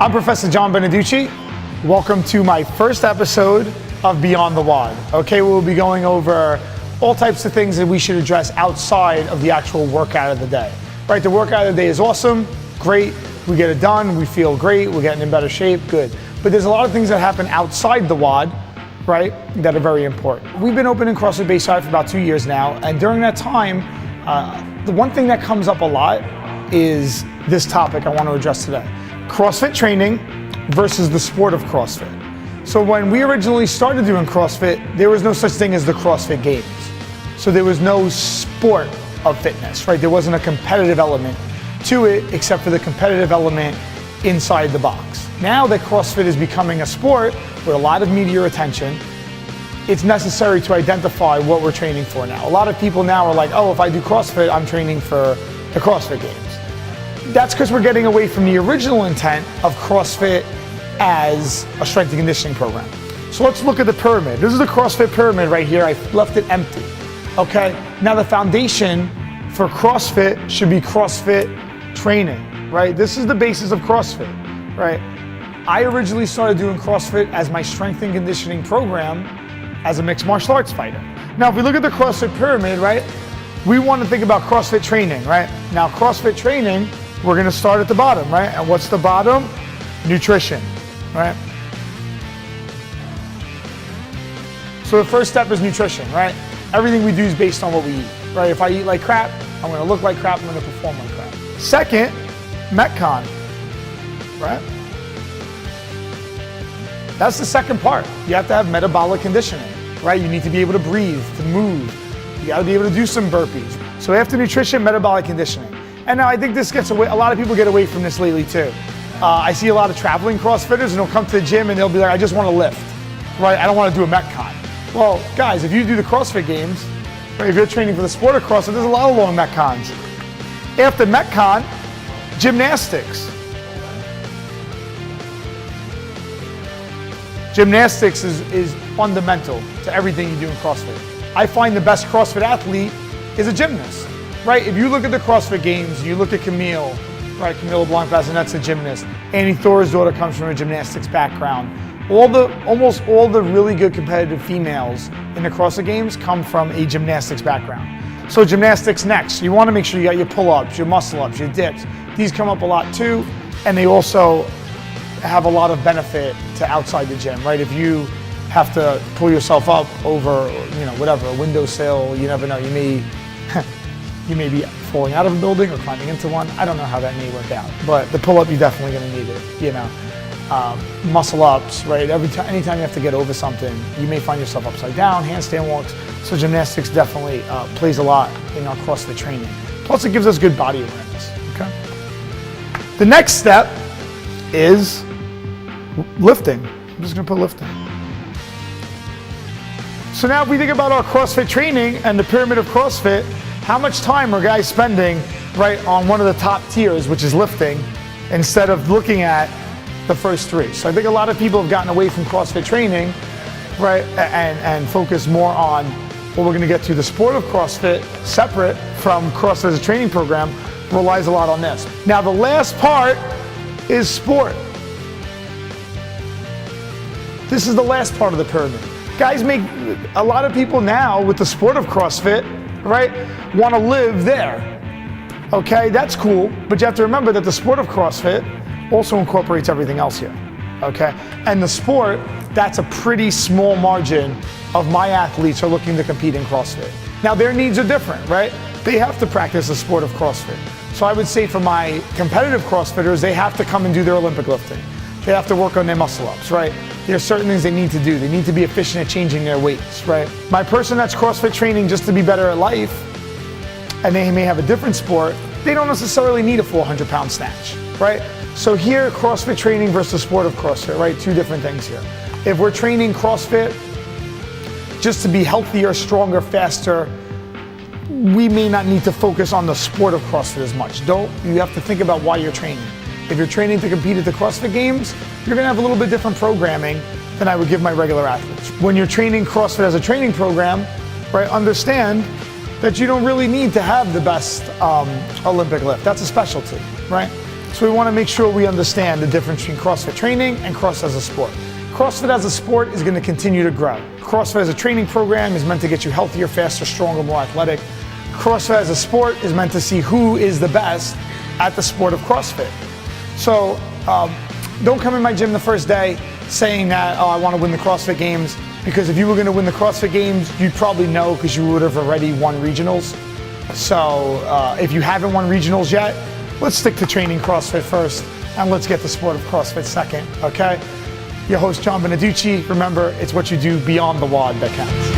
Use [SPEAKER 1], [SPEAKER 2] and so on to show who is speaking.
[SPEAKER 1] I'm Professor John Beneduce. Welcome to my first episode of Beyond the WOD. Okay, we'll be going over all types of things that we should address outside of the actual workout of the day. Right, the workout of the day is awesome, great, we get it done, we feel great, we're getting in better shape, good. But there's a lot of things that happen outside the WOD, right, that are very important. We've been open in CrossFit Bayside for about 2 years now, and during that time, the one thing that comes up a lot is this topic I want to address today. CrossFit training versus the sport of CrossFit. So when we originally started doing CrossFit, there was no such thing as the CrossFit Games. So there was no sport of fitness, right? There wasn't a competitive element to it except for the competitive element inside the box. Now that CrossFit is becoming a sport with a lot of media attention, it's necessary to identify what we're training for now. A lot of people now are like, oh, if I do CrossFit, I'm training for the CrossFit Games. That's because we're getting away from the original intent of CrossFit as a strength and conditioning program. So let's look at the pyramid. This is the CrossFit pyramid right here. I left it empty. Okay, now the foundation for CrossFit should be CrossFit training, right? This is the basis of CrossFit, right? I originally started doing CrossFit as my strength and conditioning program as a mixed martial arts fighter. Now, if we look at the CrossFit pyramid, right, we want to think about CrossFit training, right? Now, CrossFit training, we're going to start at the bottom, right? And what's the bottom? Nutrition, right? So the first step is nutrition, right? Everything we do is based on what we eat, right? If I eat like crap, I'm going to look like crap, I'm going to perform like crap. Second, Metcon, right? That's the second part. You have to have metabolic conditioning, right? You need to be able to breathe, to move. You got to be able to do some burpees. So after nutrition, metabolic conditioning. And now I think this gets away, a lot of people get away from this lately too. I see a lot of traveling CrossFitters and they'll come to the gym and they'll be like, I just want to lift, right? I don't want to do a Metcon. Well, guys, if you do the CrossFit Games, right, if you're training for the sport of CrossFit, there's a lot of long Metcons. After Metcon, gymnastics. Gymnastics is fundamental to everything you do in CrossFit. I find the best CrossFit athlete is a gymnast, right? If you look at the CrossFit Games, you look at Camille, right? Camille LeBlanc-Bazinette's a gymnast. Annie Thor's daughter comes from a gymnastics background. Almost all the really good competitive females in the CrossFit Games come from a gymnastics background. So gymnastics next. You want to make sure you got your pull-ups, your muscle-ups, your dips. These come up a lot too, and they also have a lot of benefit to outside the gym, right? If you have to pull yourself up over, whatever, a windowsill, you never know, you may be falling out of a building or climbing into one. I don't know how that may work out, but the pull-up, you're definitely gonna need it, muscle ups, right? Anytime you have to get over something, you may find yourself upside down, handstand walks. So gymnastics definitely plays a lot in our CrossFit training. Plus it gives us good body awareness, okay? The next step is lifting. I'm just gonna put lifting. So now if we think about our CrossFit training and the pyramid of CrossFit, how much time are guys spending, right, on one of the top tiers, which is lifting, instead of looking at the first three? So I think a lot of people have gotten away from CrossFit training, right, and focus more on what we're gonna get to. The sport of CrossFit, separate from CrossFit as a training program, relies a lot on this. Now the last part is sport. This is the last part of the pyramid. Guys a lot of people now with the sport of CrossFit, right, want to live there. Okay, that's cool, but you have to remember that the sport of CrossFit also incorporates everything else here, okay? And the sport, that's a pretty small margin of my athletes are looking to compete in CrossFit. Now their needs are different, right? They have to practice the sport of CrossFit. So I would say for my competitive CrossFitters, they have to come and do their Olympic lifting. They have to work on their muscle ups, right? There's certain things they need to do. They need to be efficient at changing their weights, right? My person that's CrossFit training just to be better at life, and they may have a different sport, they don't necessarily need a 400-pound snatch, right? So here, CrossFit training versus sport of CrossFit, right? Two different things here. If we're training CrossFit just to be healthier, stronger, faster, we may not need to focus on the sport of CrossFit as much. You have to think about why you're training. If you're training to compete at the CrossFit Games, you're gonna have a little bit different programming than I would give my regular athletes. When you're training CrossFit as a training program, right, understand that you don't really need to have the best Olympic lift. That's a specialty, right? So we want to make sure we understand the difference between CrossFit training and CrossFit as a sport. CrossFit as a sport is going to continue to grow. CrossFit as a training program is meant to get you healthier, faster, stronger, more athletic. CrossFit as a sport is meant to see who is the best at the sport of CrossFit. So don't come in my gym the first day saying that, oh, I want to win the CrossFit Games, because if you were going to win the CrossFit Games, you'd probably know because you would have already won regionals. So if you haven't won regionals yet, let's stick to training CrossFit first, and let's get the sport of CrossFit second, okay? Your host, John Beneduce. Remember, it's what you do beyond the WOD that counts.